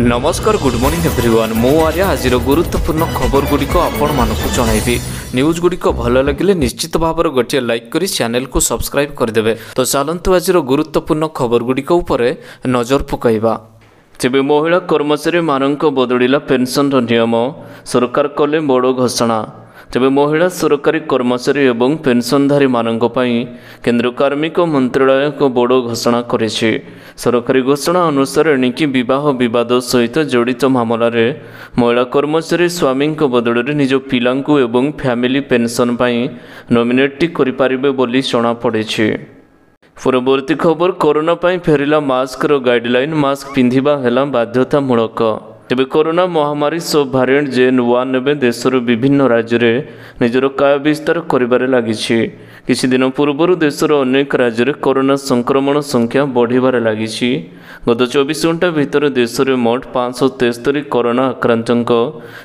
नमस्कार good morning everyone मु आर्या आज गुरुत्वपूर्ण खबर गुड़िक आपण मानकु जणाइबी। न्यूज गुड़िक भल लगे निश्चित भाव गोटे लाइक करी चैनल को सब्सक्राइब करदेवे। तो चलतु आज गुरुत्वपूर्ण खबर गुड़िक उपरे नजर पकाइबा। तेबे महिला कर्मचारी मानक बदलिला पेंशन नियम, सरकार कले बड़ घोषणा। तेबे महिला सरकारी कर्मचारी एवं पेंशनधारी मानक पई केंद्र कार्मिक मंत्रालय एक बड़ घोषणा करेछि। सरकारी घोषणा अनुसार एणिकी विवाह विवाद सहित जड़ित मामला रे महिला कर्मचारी स्वामी बदल निज पिलांकु एवं फैमिली पेंशन पई नॉमिनेट करि पारिबे बोली जणा पड़िछि। परवर्ती खबर कोरोना पई फेरिला मास्क रो गाइडलाइन, मास्क पिंधिबा हेला बाध्यतामूलक। तेबे कोरोना महामारी सब भारिएंट JN.1 एवं देशर विभिन्न राज्य में निजर काय विस्तार करिबारे लागिछि। किछि दिन पूर्व देशर अनेक राज्य में कोरोना संक्रमण संख्या बढ़िबारे लागिछि। गत 24 घंटा भितर देश में मोट 573 कोरोना आक्रांतक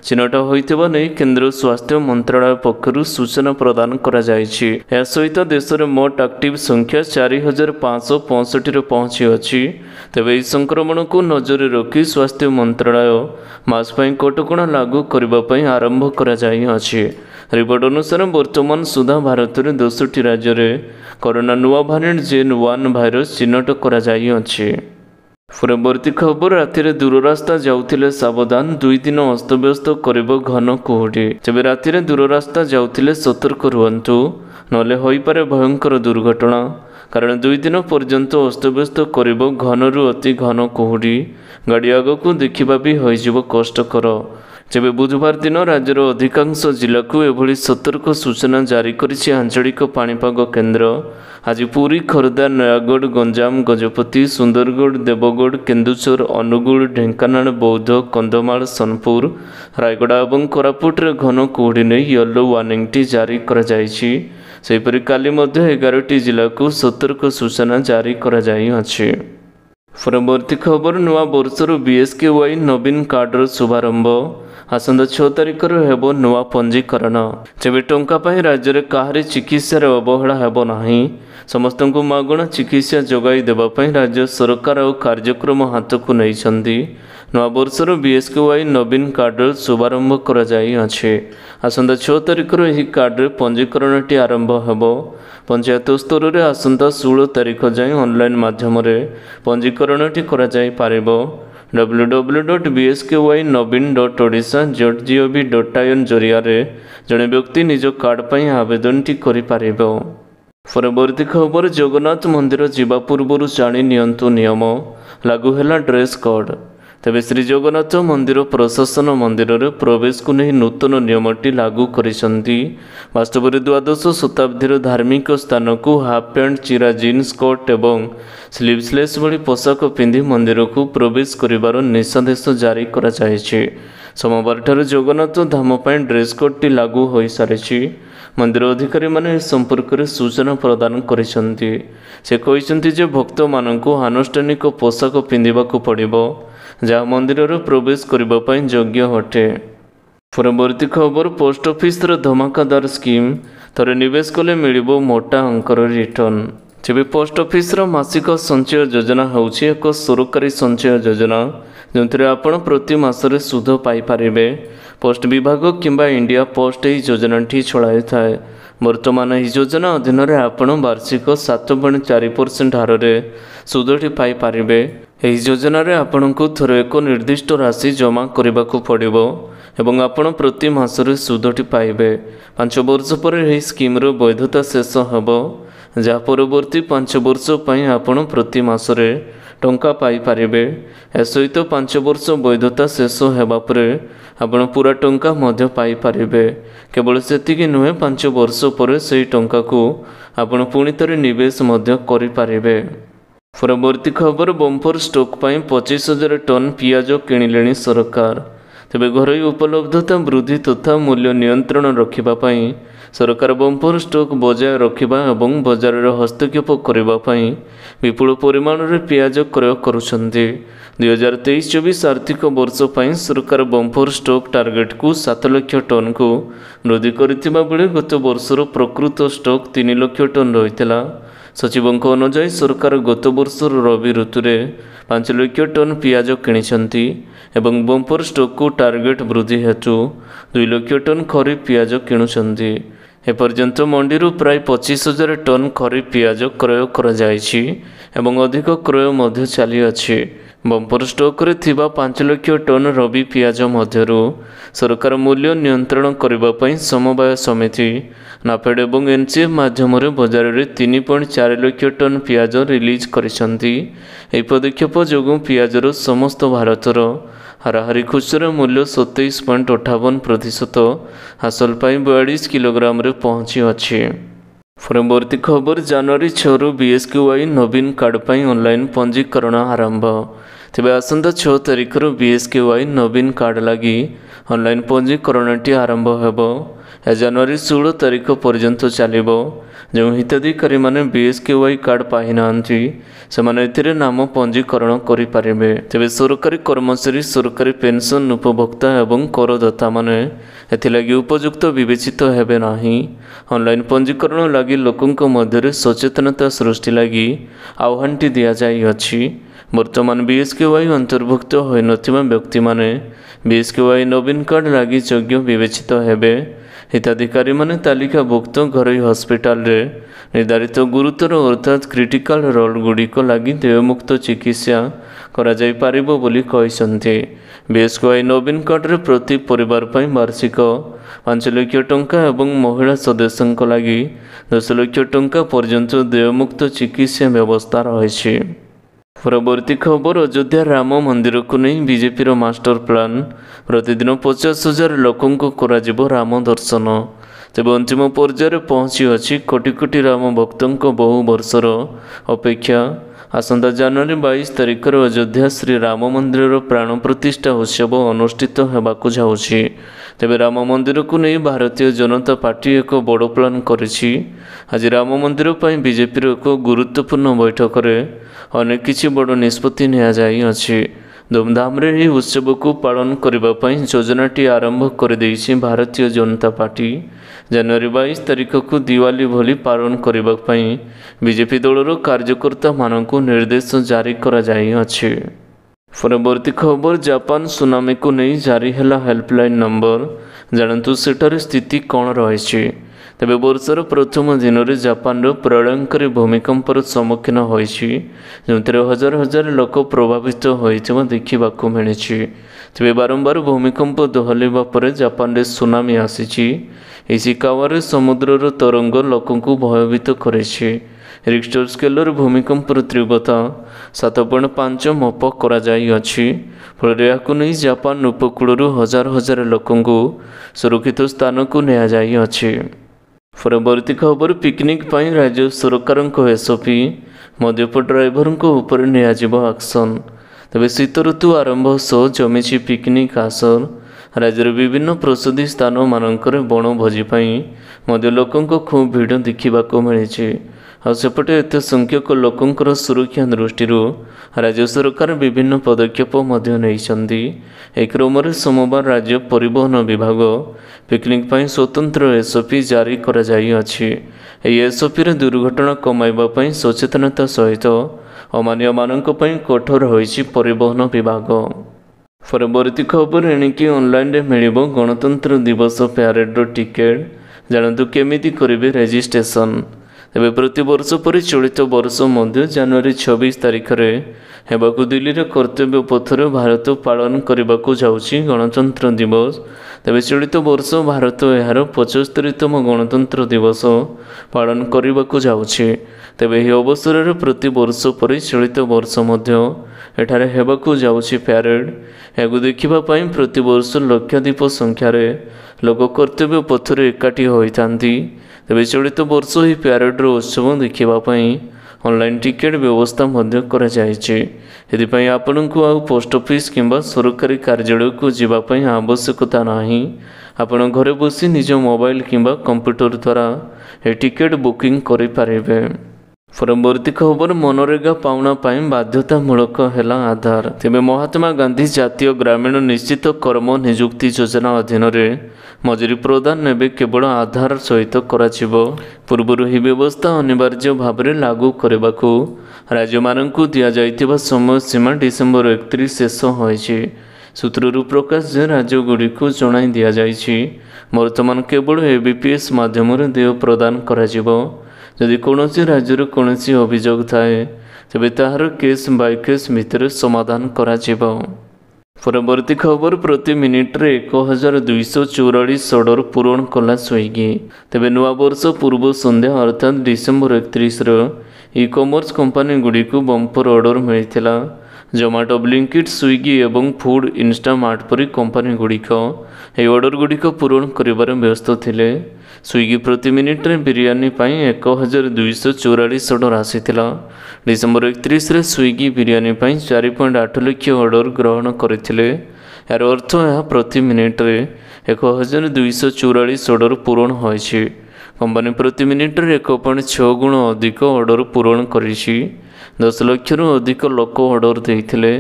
चिन्हट होइतिबा नै केंद्र स्वास्थ्य मंत्रालय पक्षरु सूचना प्रदान करा जायछि। या सहित देश में मोट एक्टिव संख्या 4565 रे पहुंची अछि। तेबे एही संक्रमण को नजर रखी स्वास्थ्य मंत्रालय मास्क पई कटकणा लागू करबा पई आरंभ करा जाई अछि। रिपोर्ट अनुसार वर्तमान सुधा भारत में 10टी राज्य में कोरोना नुआ भारिएंट JN.1 भाइरस चिन्हट करा जाई अछि। परवर्ती खबर राति दूर रास्ता जाउथिले सावधान, 2 दिन अस्तव्यस्त करिब घन कुहुडी। तेबे राति दूर रास्ता जाउथिले सतर्क रुहंतु, नले होई पारे भयंकर दुर्घटना। कारण 2 दिन पर्यंत अस्तव्यस्त करिब घनरु अति घन कुहुडी। गाड़ी आगकू देखिबा भी होइजिब कष्टकर। तेबे बुधवार दिन राज्यर अधिकांश जिला को एभली सतर्क सूचना जारी करिछि आंचलिक पाणीपाग केन्द्र। आज पुरी, खोर्धा, नयागढ़, गंजाम, गजपति, सुंदरगढ़, देवगढ़, केन्दुझर, अनुगुल, ढेंकानाल, बौद्ध, कंधमाल, सोनपुर, रायगड़ा और कोरापुट रे घन कुहुडी नै येलो वार्निंग जारी करा जायछि। सेहिपरि काली मध्य 11टी जिला को सतर्क सूचना जारी करा जाई अछि। परवर्ती खबर नुआ वर्षर BSKY नवीन कार्डर शुभारंभ। आसंता 6 तारिख हेब नुआ पंजीकरण। तेबे टंका पाई राज्य में काहारी चिकित्सार अवहेला हेब नाही। समस्त मागणा चिकित्सा जोगाई देबा पई राज्य सरकार और कार्यक्रम हाथ को नहीं। नुआ वर्षर BSKY नवीन कार्डर शुभारंभ करा जाई अछि। आसंता 6 तारिख एही कार्डर पंजीकरणटी आरंभ हेब। पंचायत स्तर में आसंता 16 तारिख जाए ऑनलाइन माध्यम पंजीकरणटी करा जाई पारिबो। www.bskynavin.odisha.gov.in जरिया जड़े व्यक्ति निज कार्ड पर आवेदनटी करि पारिबो। परवर्ती खबर जगन्नाथ मंदिर जीवा पूर्व जाणी नियंतु नियम, लागू हैला ड्रेस कोड। तेबे श्री जगन्नाथ मंदिर प्रशासन मंदिर रे प्रवेश को नहीं नूतन नियमटी लागू करिसंती। वास्तव में 12 शताब्दी धार्मिक स्थान को हाफ पैंट, चिरा जीन्स, कोट एवं स्लीवलेस भली पोशाक पिंधि मंदिर को प्रवेश करिवार निषेधादेश जारी करा जायछि। सोमवार ठारे जगन्नाथ धाम पई ड्रेस कोडटी लागू होई सारिछि। मंदिर अधिकारी माने संपर्क में सूचना प्रदान करिसंती। से कहिसंती जे भक्त मानकु आनुष्ठानिक पोशाक पिंधिबाकू पड़िबो, जहाँ मंदिर प्रवेश करबा पई योग्य हटे। परवर्ती खबर पोस्ट ऑफिस धमाकादार स्कीम, थरे निवेश कले मिलिबो मोटा अंकर रिटर्न। तेबे पोस्ट ऑफिस मासिक संचय योजना होउछि एक सरकारी संचय योजना जो आपण प्रति मासरे सुध पाई पारिबे। पोस्ट विभाग किंबा इंडिया पोस्ट एही योजनाटी चलाई थाए। वर्तमान एही योजना अधीन रे आपण वार्षिक 7.4% हार रे सुधटी पाई पारिबे। एही योजना रे आपणको थरे एक निर्दिष्ट राशि जमा करने को पड़िबो एवं आपण प्रति मासरे सुधटी पाइबे। 5 वर्ष पर एही स्कीम रो वैधता शेष हेबो, जहाँ परवर्ती 5 वर्ष पई आपण प्रति मासरे टंका पाई पारिबे। ए सहित 5 वर्ष वैधता शेष हेबा परे आपण पूरा टंका मध्य पाई पारिबे। केवल सेतिकी नुहे, 5 वर्ष पर सेही टंका को आपण पुणी थरे निवेश मध्य करि पारिबे। परवर्ती खबर बम्पर स्टॉक पाई 25,000 टन पियाज किणिलेणी सरकार। तेबे घरोई उपलब्धता वृद्धि तथा मूल्य नियंत्रण रखिबा पाई सरकार बम्पर स्टॉक बजाय रखिबा एवं बजार रे हस्तक्षेप करिबा पाई विपुल परिमाण रे पियाज क्रय करुछन्ति। 2023-24 आर्थिक वर्ष पाई सरकार बम्पर स्टॉक टार्गेट को 7 लाख टन को वृद्धि करथिबा बेले गत वर्षर प्रकृत स्टॉक 3 लाख टन रहितला। सचिवों अनुजाई सरकार गत वर्ष रवि ऋतु 5 ଲକ୍ଷ ଟନ୍ ପିଆଜ କିଣିଛନ୍ତି ଏବଂ ବମ୍ପର ଷ୍ଟକ୍କୁ ଟାର୍ଗେଟ୍ ବୃଦ୍ଧି ହେତୁ 2 ଲକ୍ଷ ଟନ୍ ଖରିଫ ପିଆଜ କିଣୁଛନ୍ତି। ଏପର୍ଯ୍ୟନ୍ତ ମଣ୍ଡିରୁ ପ୍ରାୟ 25,000 ଟନ୍ ଖରିଫ ପିଆଜ କ୍ରୟ କରାଯାଇଛି ଏବଂ ଅଧିକ କ୍ରୟ ମଧ୍ୟ ଚାଲିଅଛି। ବମ୍ପର ଷ୍ଟକ୍ରେ ଥିବା 5 ଲକ୍ଷ ଟନ୍ ରବି ପିଆଜ ମଧ୍ୟରୁ ସରକାର ମୂଲ୍ୟ ନିୟନ୍ତ୍ରଣ କରିବା ପାଇଁ ସମବାୟ ସମିତି ନାଫେଡ୍ ଏବଂ ଏନ୍ସିଏଫ୍ ମାଧ୍ୟମରେ ବଜାରରେ 3.4 ଲକ୍ଷ ଟନ୍ ପିଆଜ ରିଲିଜ୍ କରିଛନ୍ତି। ଏହି ପଦକ୍ଷେପ ଯୋଗୁଁ ପିଆଜର ସମସ୍ତ ଭାରତର ହାରାହାରି ଖୁଚୁରା ମୂଲ୍ୟ 27.58% ହାସଲ ପାଇଁ 42 କିଲୋଗ୍ରାମରେ ପହଞ୍ଚିଅଛି। ପରବର୍ତ୍ତୀ ଖବର ଜାନୁଆରୀ 6ରୁ BSKY ନବୀନ କାର୍ଡ ପାଇଁ ଅନଲାଇନ୍ ପଞ୍ଜୀକରଣ ଆରମ୍ଭ। ତେବେ ଆସନ୍ତା 6 ତାରିଖରୁ BSKY ନବୀନ କାର୍ଡ ଲାଗି ଅନଲାଇନ୍ ପଞ୍ଜୀକରଣଟି ଆରମ୍ଭ ହେବ। ଏହା ଜାନୁଆରୀ 16 ତାରିଖ ପର୍ଯ୍ୟନ୍ତ ଚାଲିବ। ଯେଉଁ ହିତାଧିକାରୀମାନେ BSKY କାର୍ଡ ପାଇନାହାନ୍ତି ସେମାନେ ଏଥିରେ ନାମ ପଞ୍ଜୀକରଣ କରିପାରିବେ। ତେବେ ସରକାରୀ କର୍ମଚାରୀ, ସରକାରୀ ପେନ୍ସନ୍ ଉପଭୋକ୍ତା ଏବଂ କରଦାତାମାନେ ଏଥିଲାଗି ଉପଯୁକ୍ତ ବିବେଚିତ ହେବେ ନାହିଁ। ଅନଲାଇନ୍ ପଞ୍ଜୀକରଣ ଲାଗି ଲୋକଙ୍କ ମଧ୍ୟରେ ସଚେତନତା ସୃଷ୍ଟି ଲାଗି ଆହ୍ୱାନଟି ଦିଆଯାଇଅଛି। ବର୍ତ୍ତମାନ BSKY ଅନ୍ତର୍ଭୁକ୍ତ ହୋଇନଥିବା ବ୍ୟକ୍ତିମାନେ BSKY ନବୀନ କାର୍ଡ ଲାଗି ଯୋଗ୍ୟ ବିବେଚିତ ହେବେ। ହିତାଧିକାରୀମାନେ ତାଲିକାଭୁକ୍ତ ଘରୋଇ ହସ୍ପିଟାଲରେ ନିର୍ଦ୍ଧାରିତ ଗୁରୁତର ଅର୍ଥାତ୍ କ୍ରିଟିକାଲ ରୋଗଗୁଡ଼ିକ ଲାଗି ଦେୟମୁକ୍ତ ଚିକିତ୍ସା କରାଯାଇପାରିବ ବୋଲି କହିଛନ୍ତି। BSKY ନବୀନ କାର୍ଡରେ ପ୍ରତି ପରିବାର ପାଇଁ ବାର୍ଷିକ 5 ଲକ୍ଷ ଟଙ୍କା ଏବଂ ମହିଳା ସଦସ୍ୟଙ୍କ ଲାଗି 10 ଲକ୍ଷ ଟଙ୍କା ପର୍ଯ୍ୟନ୍ତ ଦେୟମୁକ୍ତ ଚିକିତ୍ସା ବ୍ୟବସ୍ଥା ରହିଛି। ପରବର୍ତ୍ତୀ ଖବର ଅଯୋଧ୍ୟା ରାମ ମନ୍ଦିରକୁ ନେଇ ବିଜେପିର ମାଷ୍ଟର ପ୍ଲାନ୍। ପ୍ରତିଦିନ 50,000 ଲୋକଙ୍କୁ କରାଯିବ ରାମ ଦର୍ଶନ। ତେବେ ଅନ୍ତିମ ପର୍ଯ୍ୟାୟରେ ପହଞ୍ଚିଅଛି କୋଟି କୋଟି ରାମ ଭକ୍ତଙ୍କ ବହୁ ବର୍ଷର ଅପେକ୍ଷା। ଆସନ୍ତା ଜାନୁଆରୀ 22 ତାରିଖରେ ଅଯୋଧ୍ୟା ଶ୍ରୀ ରାମ ମନ୍ଦିରର ପ୍ରାଣ ପ୍ରତିଷ୍ଠା ଉତ୍ସବ ଅନୁଷ୍ଠିତ ହେବାକୁ ଯାଉଛି। ତେବେ ରାମ ମନ୍ଦିରକୁ ନେଇ ଭାରତୀୟ ଜନତା ପାର୍ଟି ଏକ ବଡ଼ ପ୍ଲାନ୍ କରିଛି। ଆଜି ରାମ ମନ୍ଦିର ପାଇଁ ବିଜେପିର ଏକ ଗୁରୁତ୍ୱପୂର୍ଣ୍ଣ ବୈଠକରେ ଅନେକ କିଛି ବଡ଼ ନିଷ୍ପତ୍ତି ନିଆଯାଇଅଛି। ଧୁମଧାମରେ ଏହି ଉତ୍ସବକୁ ପାଳନ କରିବା ପାଇଁ ଯୋଜନାଟି ଆରମ୍ଭ କରିଦେଇଛି ଭାରତୀୟ ଜନତା ପାର୍ଟି। ଜାନୁଆରୀ 22 ତାରିଖକୁ ଦିୱାଲି ଭଳି ପାଳନ କରିବା ପାଇଁ ବିଜେପି ଦଳର କାର୍ଯ୍ୟକର୍ତ୍ତାମାନଙ୍କୁ ନିର୍ଦ୍ଦେଶ ଜାରି କରାଯାଇଅଛି। ପରବର୍ତ୍ତୀ ଖବର ଜାପାନ ସୁନାମିକୁ ନେଇ ଜାରି ହେଲା ହେଲ୍ପଲାଇନ୍ ନମ୍ବର। ଜାଣନ୍ତୁ ସେଠାରେ ସ୍ଥିତି କ'ଣ ରହିଛି। ତେବେ ବର୍ଷର ପ୍ରଥମ ଦିନରେ ଜାପାନର ପ୍ରଳୟଙ୍କରୀ ଭୂମିକମ୍ପର ସମ୍ମୁଖୀନ ହୋଇଛି, ଯେଉଁଥିରେ ହଜାର ହଜାର ଲୋକ ପ୍ରଭାବିତ ହୋଇଥିବା ଦେଖିବାକୁ ମିଳିଛି। ତେବେ ବାରମ୍ବାର ଭୂମିକମ୍ପ ଦୋହଲିବା ପରେ ଜାପାନରେ ସୁନାମି ଆସିଛି। ଇସିକାୱାରେ ସମୁଦ୍ରର ତରଙ୍ଗ ଲୋକଙ୍କୁ ଭୟଭୀତ କରିଛି। ରିକ୍ଟର ସ୍କେଲର ଭୂମିକମ୍ପର ତୀବ୍ରତା 7.5 ମାପ କରାଯାଇଅଛି। ଫଳରେ ଏହାକୁ ନେଇ ଜାପାନ ଉପକୂଳରୁ ହଜାର ହଜାର ଲୋକଙ୍କୁ ସୁରକ୍ଷିତ ସ୍ଥାନକୁ ନିଆଯାଇଅଛି। ପରବର୍ତ୍ତୀ ଖବର ପିକନିକ୍ ପାଇଁ ରାଜ୍ୟ ସରକାରଙ୍କ SOP। ମଦ୍ୟପ ଡ୍ରାଇଭରଙ୍କ ଉପରେ ନିଆଯିବ ଆକ୍ସନ୍। ତେବେ ଶୀତ ଋତୁ ଆରମ୍ଭ ସହ ଜମିଛି ପିକନିକ୍ ଆସର। ରାଜ୍ୟର ବିଭିନ୍ନ ପ୍ରସିଦ୍ଧ ସ୍ଥାନମାନଙ୍କରେ ବଣଭୋଜି ପାଇଁ ମଧ୍ୟ ଲୋକଙ୍କ ଖୁବ୍ ଭିଡ଼ ଦେଖିବାକୁ ମିଳିଛି। ଆଉ ସେପଟେ ଏତେ ସଂଖ୍ୟକ ଲୋକଙ୍କର ସୁରକ୍ଷା ଦୃଷ୍ଟିରୁ ରାଜ୍ୟ ସରକାର ବିଭିନ୍ନ ପଦକ୍ଷେପ ମଧ୍ୟ ନେଇଛନ୍ତି। ଏହି କ୍ରମରେ ସୋମବାର ରାଜ୍ୟ ପରିବହନ ବିଭାଗ ପିକନିକ୍ ପାଇଁ ସ୍ୱତନ୍ତ୍ର SOP ଜାରି କରାଯାଇଅଛି। ଏହି SOPରେ ଦୁର୍ଘଟଣା କମାଇବା ପାଇଁ ସଚେତନତା ସହିତ ଅମାନିଆମାନଙ୍କ ପାଇଁ କଠୋର ହୋଇଛି ପରିବହନ ବିଭାଗ। ପରବର୍ତ୍ତୀ ଖବର ଏଣିକି ଅନଲାଇନରେ ମିଳିବ ଗଣତନ୍ତ୍ର ଦିବସ ପ୍ୟାରେଡର ଟିକେଟ୍। ଜାଣନ୍ତୁ କେମିତି କରିବେ ରେଜିଷ୍ଟ୍ରେସନ୍। ତେବେ ପ୍ରତିବର୍ଷ ପରି ଚଳିତ ବର୍ଷ ମଧ୍ୟ ଜାନୁଆରୀ 26 ତାରିଖରେ ହେବାକୁ ଦିଲ୍ଲୀର କର୍ତ୍ତବ୍ୟ ପଥରେ ଭାରତ ପାଳନ କରିବାକୁ ଯାଉଛି ଗଣତନ୍ତ୍ର ଦିବସ। ତେବେ ଚଳିତ ବର୍ଷ ଭାରତ ଏହାର 75ତମ ଗଣତନ୍ତ୍ର ଦିବସ ପାଳନ କରିବାକୁ ଯାଉଛି। ତେବେ ଏହି ଅବସରରେ ପ୍ରତିବର୍ଷ ପରି ଚଳିତ ବର୍ଷ ମଧ୍ୟ ଏଠାରେ ହେବାକୁ ଯାଉଛି ପ୍ୟାରେଡ୍। ଏହାକୁ ଦେଖିବା ପାଇଁ ପ୍ରତିବର୍ଷ ଲକ୍ଷାଧିକ ସଂଖ୍ୟାରେ ଲୋକ କର୍ତ୍ତବ୍ୟ ପଥରେ ଏକାଠି ହୋଇଥାନ୍ତି। ତେବେ ଚଳିତ ବର୍ଷ ଏହି ପ୍ୟାରେଡ୍ର ଉତ୍ସବ ଦେଖିବା ପାଇଁ ଅନଲାଇନ୍ ଟିକେଟ୍ ବ୍ୟବସ୍ଥା ମଧ୍ୟ କରାଯାଇଛି। ଏଥିପାଇଁ ଆପଣଙ୍କୁ ଆଉ ପୋଷ୍ଟ ଅଫିସ୍ କିମ୍ବା ସରକାରୀ କାର୍ଯ୍ୟାଳୟକୁ ଯିବା ପାଇଁ ଆବଶ୍ୟକତା ନାହିଁ। ଆପଣ ଘରେ ବସି ନିଜ ମୋବାଇଲ କିମ୍ବା କମ୍ପ୍ୟୁଟର ଦ୍ୱାରା ଏହି ଟିକେଟ୍ ବୁକିଂ କରିପାରିବେ। ପରବର୍ତ୍ତୀ ଖବର ମନରେଗା ପାଉଣା ପାଇଁ ବାଧ୍ୟତାମୂଳକ ହେଲା ଆଧାର। ତେବେ ମହାତ୍ମା ଗାନ୍ଧୀ ଜାତୀୟ ଗ୍ରାମୀଣ ନିଶ୍ଚିତ କର୍ମ ନିଯୁକ୍ତି ଯୋଜନା ଅଧୀନରେ ମଜୁରୀ ପ୍ରଦାନ ଏବେ କେବଳ ଆଧାର ସହିତ କରାଯିବ। ପୂର୍ବରୁ ଏହି ବ୍ୟବସ୍ଥା ଅନିବାର୍ଯ୍ୟ ଭାବରେ ଲାଗୁ କରିବାକୁ ରାଜ୍ୟମାନଙ୍କୁ ଦିଆଯାଇଥିବା ସମୟ ସୀମା ଡିସେମ୍ବର 31 ଶେଷ ହୋଇଛି। ସୂତ୍ରରୁ ପ୍ରକାଶ ଯେ ରାଜ୍ୟଗୁଡ଼ିକୁ ଜଣାଇ ଦିଆଯାଇଛି ବର୍ତ୍ତମାନ କେବଳ ABPS ମାଧ୍ୟମରେ ଦେୟ ପ୍ରଦାନ କରାଯିବ। ଯଦି କୌଣସି ରାଜ୍ୟର କୌଣସି ଅଭିଯୋଗ ଥାଏ ତେବେ ତାହାର କେସ୍ ବାଇ କେସ୍ ଭିତରେ ସମାଧାନ କରାଯିବ। ପରବର୍ତ୍ତୀ ଖବର ପ୍ରତି ମିନିଟରେ 1244 ଅର୍ଡର ପୂରଣ କଲା ସ୍ୱିଗି। ତେବେ ନୂଆବର୍ଷ ପୂର୍ବ ସନ୍ଧ୍ୟା ଅର୍ଥାତ୍ ଡିସେମ୍ବର 31ର ଇ-କମର୍ସ କମ୍ପାନୀଗୁଡ଼ିକୁ ବମ୍ପର ଅର୍ଡର ମିଳିଥିଲା। ଜୋମାଟୋ, ବ୍ଲିଙ୍କିଟ୍, ସ୍ୱିଗି ଏବଂ ଫୁଡ୍ ଇନଷ୍ଟାମାର୍ଟ ପରି କମ୍ପାନୀଗୁଡ଼ିକ ଏହି ଅର୍ଡରଗୁଡ଼ିକ ପୂରଣ କରିବାରେ ବ୍ୟସ୍ତ ଥିଲେ। ସ୍ୱିଗି ପ୍ରତି ମିନିଟରେ ବିରିୟାନୀ ପାଇଁ 1244 ଅର୍ଡର ଆସିଥିଲା। ଡିସେମ୍ବର 31ରେ ସ୍ୱିଗି ବିରିୟାନୀ ପାଇଁ 4.8 ଲକ୍ଷ ଅର୍ଡର ଗ୍ରହଣ କରିଥିଲେ। ଏହାର ଅର୍ଥ ଏହା ପ୍ରତି ମିନିଟରେ 1244 ଅର୍ଡର ପୂରଣ ହୋଇଛି। କମ୍ପାନୀ ପ୍ରତି ମିନିଟରେ 1.6 ଗୁଣ ଅଧିକ ଅର୍ଡର ପୂରଣ କରିଛି। 10 ଲକ୍ଷରୁ ଅଧିକ ଲୋକ ଅର୍ଡର ଦେଇଥିଲେ।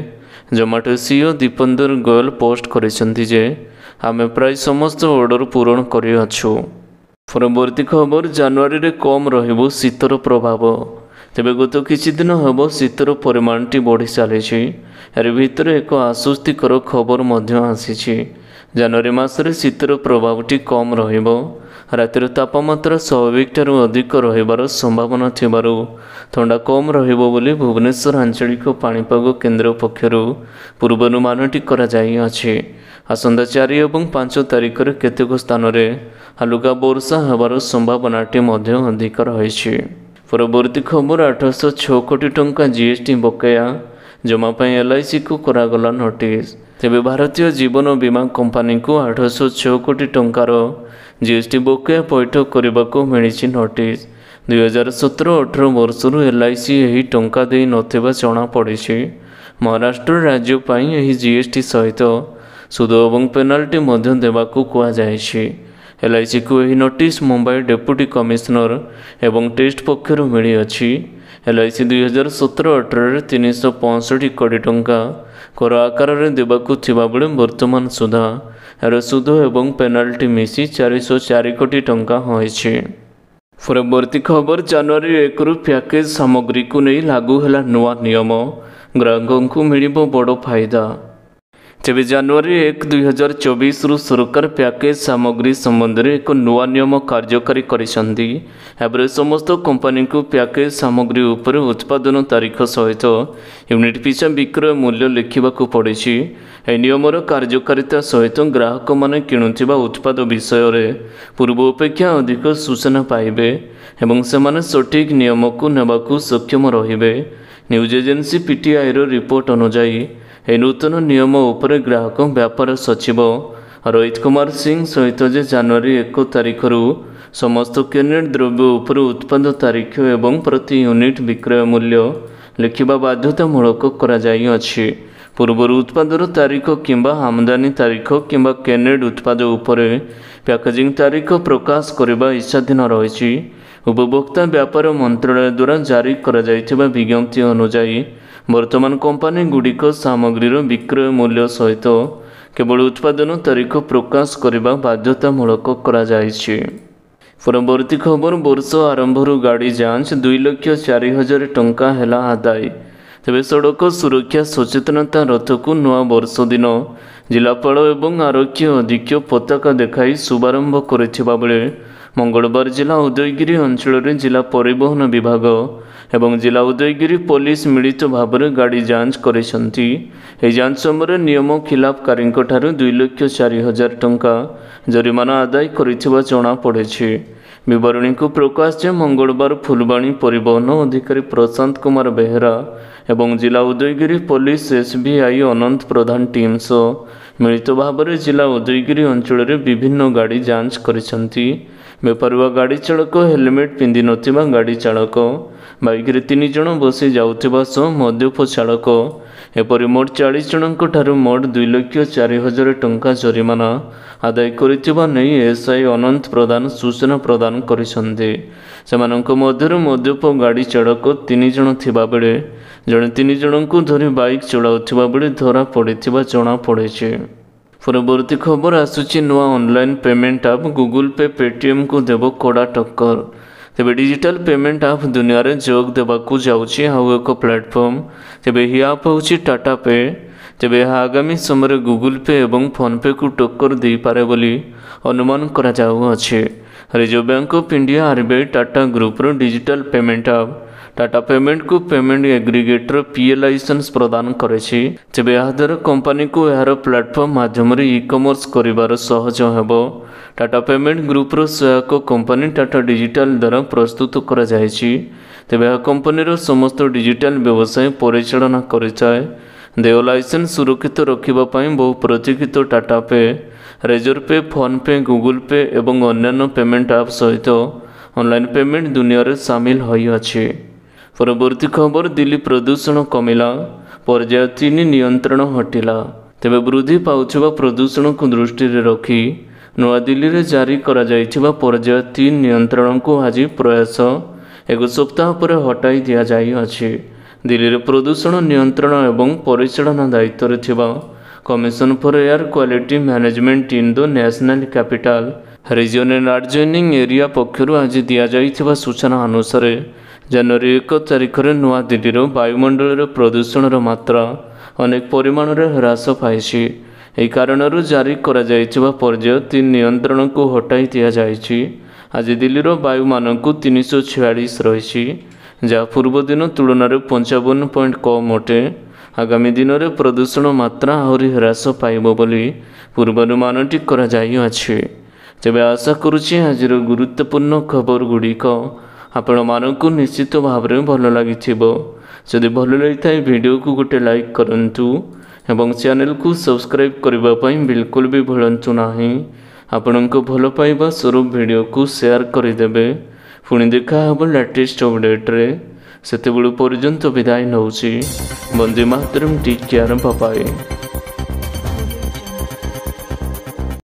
ଜୋମାଟୋ CEO ଦୀପନ୍ଦର ଗୋୟଲ ପୋଷ୍ଟ କରିଛନ୍ତି ଯେ ଆମେ ପ୍ରାୟ ସମସ୍ତ ଅର୍ଡର ପୂରଣ କରିଅଛୁ। ପରବର୍ତ୍ତୀ ଖବର ଜାନୁଆରୀରେ କମ୍ ରହିବ ଶୀତର ପ୍ରଭାବ। ତେବେ ଗତ କିଛି ଦିନ ହେବ ଶୀତର ପରିମାଣଟି ବଢ଼ି ଚାଲିଛି। ଏହାର ଭିତରେ ଏକ ଆଶ୍ୱସ୍ତିକର ଖବର ମଧ୍ୟ ଆସିଛି। ଜାନୁଆରୀ ମାସରେ ଶୀତର ପ୍ରଭାବଟି କମ୍ ରହିବ। ରାତିର ତାପମାତ୍ରା ସ୍ୱାଭାବିକଠାରୁ ଅଧିକ ରହିବାର ସମ୍ଭାବନା ଥିବାରୁ ଥଣ୍ଡା କମ୍ ରହିବ ବୋଲି ଭୁବନେଶ୍ୱର ଆଞ୍ଚଳିକ ପାଣିପାଗ କେନ୍ଦ୍ର ପକ୍ଷରୁ ପୂର୍ବାନୁମାନଟି କରାଯାଇଅଛି। ଆସନ୍ତା 4 ଏବଂ 5 ତାରିଖରେ କେତେକ ସ୍ଥାନରେ ହାଲୁକା ବର୍ଷା ହେବାର ସମ୍ଭାବନାଟି ମଧ୍ୟ ଅଧିକ ରହିଛି। ପରବର୍ତ୍ତୀ ଖବର 806 କୋଟି ଟଙ୍କା GST ବକେୟା ଜମା ପାଇଁ LICକୁ କରାଗଲା ନୋଟିସ୍। ତେବେ ଭାରତୀୟ ଜୀବନ ବୀମା କମ୍ପାନୀକୁ 806 କୋଟି ଟଙ୍କାର GST ବକେୟା ପୈଠ କରିବାକୁ ମିଳିଛି ନୋଟିସ୍। 2017-18 ବର୍ଷରୁ LIC ଏହି ଟଙ୍କା ଦେଇ ନଥିବା ଜଣାପଡ଼ିଛି। ମହାରାଷ୍ଟ୍ର ରାଜ୍ୟ ପାଇଁ ଏହି GST ସହିତ ସୁଧ ଏବଂ ପେନାଲ୍ଟି ମଧ୍ୟ ଦେବାକୁ କୁହାଯାଇଛି। LICକୁ ଏହି ନୋଟିସ୍ ମୁମ୍ବାଇ ଡେପୁଟି କମିଶନର ଏବଂ ଟେଷ୍ଟ ପକ୍ଷରୁ ମିଳିଅଛି। LIC 2017-18ରେ 365 କୋଟି ଟଙ୍କା କର ଆକାରରେ ଦେବାକୁ ଥିବାବେଳେ ବର୍ତ୍ତମାନ ସୁଦ୍ଧା ଏହାର ସୁଧ ଏବଂ ପେନାଲ୍ଟି ମିଶି 404 କୋଟି ଟଙ୍କା ହୋଇଛି। ପରବର୍ତ୍ତୀ ଖବର ଜାନୁଆରୀ 1ରୁ ପ୍ୟାକେଜ ସାମଗ୍ରୀକୁ ନେଇ ଲାଗୁ ହେଲା ନୂଆ ନିୟମ। ଗ୍ରାହକଙ୍କୁ ମିଳିବ ବଡ଼ ଫାଇଦା। ତେବେ ଜାନୁଆରୀ 1, 2024ରୁ ସରକାର ପ୍ୟାକେଜ ସାମଗ୍ରୀ ସମ୍ବନ୍ଧରେ ଏକ ନୂଆ ନିୟମ କାର୍ଯ୍ୟକାରୀ କରିଛନ୍ତି। ଏହାପରେ ସମସ୍ତ କମ୍ପାନୀଙ୍କୁ ପ୍ୟାକେଜ ସାମଗ୍ରୀ ଉପରେ ଉତ୍ପାଦନ ତାରିଖ ସହିତ ୟୁନିଟ୍ ପିଛା ବିକ୍ରୟ ମୂଲ୍ୟ ଲେଖିବାକୁ ପଡ଼ିଛି। ଏହି ନିୟମର କାର୍ଯ୍ୟକାରିତା ସହିତ ଗ୍ରାହକମାନେ କିଣୁଥିବା ଉତ୍ପାଦ ବିଷୟରେ ପୂର୍ବ ଅପେକ୍ଷା ଅଧିକ ସୂଚନା ପାଇବେ ଏବଂ ସେମାନେ ସଠିକ୍ ନିୟମକୁ ନେବାକୁ ସକ୍ଷମ ରହିବେ। ନ୍ୟୁଜ୍ ଏଜେନ୍ସି PTIର ରିପୋର୍ଟ ଅନୁଯାୟୀ ଏହି ନୂତନ ନିୟମ ଉପରେ ଗ୍ରାହକ ବ୍ୟାପାର ସଚିବ ରୋହିତ କୁମାର ସିଂ ସହିତ ଯେ ଜାନୁଆରୀ 1 ତାରିଖରୁ ସମସ୍ତ କେନେଟ୍ ଦ୍ରବ୍ୟ ଉପରେ ଉତ୍ପାଦ ତାରିଖ ଏବଂ ପ୍ରତି ୟୁନିଟ୍ ବିକ୍ରୟ ମୂଲ୍ୟ ଲେଖିବା ବାଧ୍ୟତାମୂଳକ କରାଯାଇଅଛି। ପୂର୍ବରୁ ଉତ୍ପାଦର ତାରିଖ କିମ୍ବା ଆମଦାନୀ ତାରିଖ କିମ୍ବା କେନେଟ୍ ଉତ୍ପାଦ ଉପରେ ପ୍ୟାକେଜିଂ ତାରିଖ ପ୍ରକାଶ କରିବା ଇଚ୍ଛାଧୀନ ରହିଛି। ଉପଭୋକ୍ତା ବ୍ୟାପାର ମନ୍ତ୍ରାଳୟ ଦ୍ୱାରା ଜାରି କରାଯାଇଥିବା ବିଜ୍ଞପ୍ତି ଅନୁଯାୟୀ ବର୍ତ୍ତମାନ କମ୍ପାନୀଗୁଡ଼ିକ ସାମଗ୍ରୀର ବିକ୍ରୟ ମୂଲ୍ୟ ସହିତ କେବଳ ଉତ୍ପାଦନ ତାରିଖ ପ୍ରକାଶ କରିବା ବାଧ୍ୟତାମୂଳକ କରାଯାଇଛି। ପରବର୍ତ୍ତୀ ଖବର ବର୍ଷ ଆରମ୍ଭରୁ ଗାଡ଼ି ଯାଞ୍ଚ 2,04,000 ଟଙ୍କା ହେଲା ଆଦାୟ। ତେବେ ସଡ଼କ ସୁରକ୍ଷା ସଚେତନତା ରଥକୁ ନୂଆ ବର୍ଷ ଦିନ ଜିଲ୍ଲାପାଳ ଏବଂ ଆରକ୍ଷୀ ଅଧୀକ୍ଷକ ପତାକା ଦେଖାଇ ଶୁଭାରମ୍ଭ କରିଥିବା ବେଳେ ମଙ୍ଗଳବାର ଜିଲ୍ଲା ଉଦୟଗିରି ଅଞ୍ଚଳରେ ଜିଲ୍ଲା ପରିବହନ ବିଭାଗ ଏବଂ ଜିଲ୍ଲା ଉଦୟଗିରି ପୋଲିସ ମିଳିତ ଭାବରେ ଗାଡ଼ି ଯାଞ୍ଚ କରିଛନ୍ତି। ଏହି ଯାଞ୍ଚ ସମୟରେ ନିୟମ ଖିଲାପକାରୀଙ୍କଠାରୁ 2,04,000 ଟଙ୍କା ଜରିମାନା ଆଦାୟ କରିଥିବା ଜଣାପଡ଼ିଛି। ବିବରଣୀକୁ ପ୍ରକାଶ ଯେ ମଙ୍ଗଳବାର ଫୁଲବାଣୀ ପରିବହନ ଅଧିକାରୀ ପ୍ରଶାନ୍ତ କୁମାର ବେହେରା ଏବଂ ଜିଲ୍ଲା ଉଦୟଗିରି ପୋଲିସ SBI ଅନନ୍ତ ପ୍ରଧାନ ଟିମ୍ ସହ ମିଳିତ ଭାବରେ ଜିଲ୍ଲା ଉଦୟଗିରି ଅଞ୍ଚଳରେ ବିଭିନ୍ନ ଗାଡ଼ି ଯାଞ୍ଚ କରିଛନ୍ତି। ବେପରୁଆ ଗାଡ଼ି ଚାଳକ, ହେଲମେଟ୍ ପିନ୍ଧିନଥିବା ଗାଡ଼ି ଚାଳକ, ବାଇକ୍ରେ 3 ଜଣ ବସି ଯାଉଥିବା ସହ ମଦ୍ୟପ ଚାଳକ ଏପରି ମୋଟ 40 ଜଣଙ୍କ ଠାରୁ ମୋଟ 2,04,000 ଟଙ୍କା ଜରିମାନା ଆଦାୟ କରିଥିବା ନେଇ SI ଅନନ୍ତ ପ୍ରଧାନ ସୂଚନା ପ୍ରଦାନ କରିଛନ୍ତି। ସେମାନଙ୍କ ମଧ୍ୟରୁ ମଦ୍ୟପ ଗାଡ଼ି ଚାଳକ 3 ଜଣ ଥିବା ବେଳେ ଜଣେ 3 ଜଣଙ୍କୁ ଧରି ବାଇକ୍ ଚଳାଉଥିବା ବେଳେ ଧରା ପଡ଼ିଥିବା ଜଣାପଡ଼ିଛି। ପରବର୍ତ୍ତୀ ଖବର ଆସୁଛି ନୂଆ online payment app Google Pay ପେଟିଏମ୍କୁ ଦେବ କଡ଼ା ଟକ୍କର। ତେବେ ଡିଜିଟାଲ ପେମେଣ୍ଟ ଆପ୍ ଦୁନିଆରେ ଯୋଗ ଦେବାକୁ ଯାଉଛି ଆଉ ଏକ ପ୍ଲାଟଫର୍ମ। ତେବେ ଏହି ଆପ୍ ହେଉଛି ଟାଟା ପେ। ତେବେ ଏହା ଆଗାମୀ ସମୟରେ ଗୁଗୁଲ ପେ ଏବଂ ଫୋନ୍ପେକୁ ଟକ୍କର ଦେଇପାରେ ବୋଲି ଅନୁମାନ କରାଯାଉଅଛି। Reserve Bank of India RBI Tata ଗ୍ରୁପର ଡିଜିଟାଲ ପେମେଣ୍ଟ ଆପ୍ ଟାଟା ପେମେଣ୍ଟକୁ ପେମେଣ୍ଟ ଏଗ୍ରିଗେଟର PA ଲାଇସେନ୍ସ ପ୍ରଦାନ କରିଛି। ତେବେ ଏହାଦ୍ୱାରା କମ୍ପାନୀକୁ ଏହାର ପ୍ଲାଟଫର୍ମ ମାଧ୍ୟମରେ ଇ-କମର୍ସ କରିବାର ସହଜ ହେବ। ଟାଟା ପେମେଣ୍ଟ ଗ୍ରୁପର ସହାୟକ କମ୍ପାନୀ ଟାଟା ଡିଜିଟାଲ ଦ୍ୱାରା ପ୍ରସ୍ତୁତ କରାଯାଇଛି। ତେବେ ଏହା କମ୍ପାନୀର ସମସ୍ତ ଡିଜିଟାଲ ବ୍ୟବସାୟ ପରିଚାଳନା କରିଥାଏ। ଦେୟ ଲାଇସେନ୍ସ ସୁରକ୍ଷିତ ରଖିବା ପାଇଁ ବହୁ ପ୍ରତୀକ୍ଷିତ Tata pay, raiser pay, phone pay, Google pay ଏବଂ ଅନ୍ୟାନ୍ୟ ପେମେଣ୍ଟ ଆପ୍ ସହିତ ଅନଲାଇନ୍ ପେମେଣ୍ଟ ଦୁନିଆରେ ସାମିଲ ହୋଇଅଛି। ପରବର୍ତ୍ତୀ ଖବର ଦିଲ୍ଲୀ ପ୍ରଦୂଷଣ କମିଲା, ପର୍ଯ୍ୟାୟ 3 ନିୟନ୍ତ୍ରଣ ହଟିଲା। ତେବେ ବୃଦ୍ଧି ପାଉଥିବା ପ୍ରଦୂଷଣକୁ ଦୃଷ୍ଟିରେ ରଖି ନୂଆଦିଲ୍ଲୀରେ ଜାରି କରାଯାଇଥିବା ପର୍ଯ୍ୟାୟ 3 ନିୟନ୍ତ୍ରଣକୁ ଆଜି ପ୍ରୟାସ 1 ସପ୍ତାହ ପରେ ହଟାଇ ଦିଆଯାଇଅଛି। ଦିଲ୍ଲୀରେ ପ୍ରଦୂଷଣ ନିୟନ୍ତ୍ରଣ ଏବଂ ପରିଚାଳନା ଦାୟିତ୍ୱରେ ଥିବା commission for air quality management in the national capital region and adjoining area ପକ୍ଷରୁ ଆଜି ଦିଆଯାଇଥିବା ସୂଚନା ଅନୁସାରେ ଜାନୁଆରୀ 1 ତାରିଖରେ ନୂଆଦିଲ୍ଲୀର ବାୟୁମଣ୍ଡଳର ପ୍ରଦୂଷଣର ମାତ୍ରା ଅନେକ ପରିମାଣରେ ହ୍ରାସ ପାଇଛି। ଏହି କାରଣରୁ ଜାରି କରାଯାଇଥିବା ପର୍ଯ୍ୟାୟ 3 ନିୟନ୍ତ୍ରଣକୁ ହଟାଇ ଦିଆଯାଇଛି। ଆଜି ଦିଲ୍ଲୀର ବାୟୁମାନକୁ 346 ରହିଛି, ଯାହା ପୂର୍ବ ଦିନ ତୁଳନାରେ 55 ପଏଣ୍ଟ କମ୍ ଅଟେ। ଆଗାମୀ ଦିନରେ ପ୍ରଦୂଷଣ ମାତ୍ରା ଆହୁରି ହ୍ରାସ ପାଇବ ବୋଲି ପୂର୍ବାନୁମାନଟି କରାଯାଇଅଛି। ତେବେ ଆଶା କରୁଛି ଆଜିର ଗୁରୁତ୍ୱପୂର୍ଣ୍ଣ ଖବରଗୁଡ଼ିକ ଆପଣମାନଙ୍କୁ ନିଶ୍ଚିତ ଭାବରେ ଭଲ ଲାଗିଥିବ। ଯଦି ଭଲ ଲାଗିଥାଏ ଭିଡ଼ିଓକୁ ଗୋଟେ ଲାଇକ୍ କରନ୍ତୁ ଏବଂ ଚ୍ୟାନେଲକୁ ସବସ୍କ୍ରାଇବ୍ କରିବା ପାଇଁ ବିଲକୁଲ ବି ଭୁଲନ୍ତୁ ନାହିଁ। ଆପଣଙ୍କ ଭଲ ପାଇବା ସ୍ୱରୂପ ଭିଡ଼ିଓକୁ ସେୟାର କରିଦେବେ। ପୁଣି ଦେଖା ହେବ ଲାଟେଷ୍ଟ ଅପଡେଟ୍ରେ। ସେତେବେଳ ପର୍ଯ୍ୟନ୍ତ ବିଦାୟ ନେଉଛି। Vande Mataram, take care, bye bye.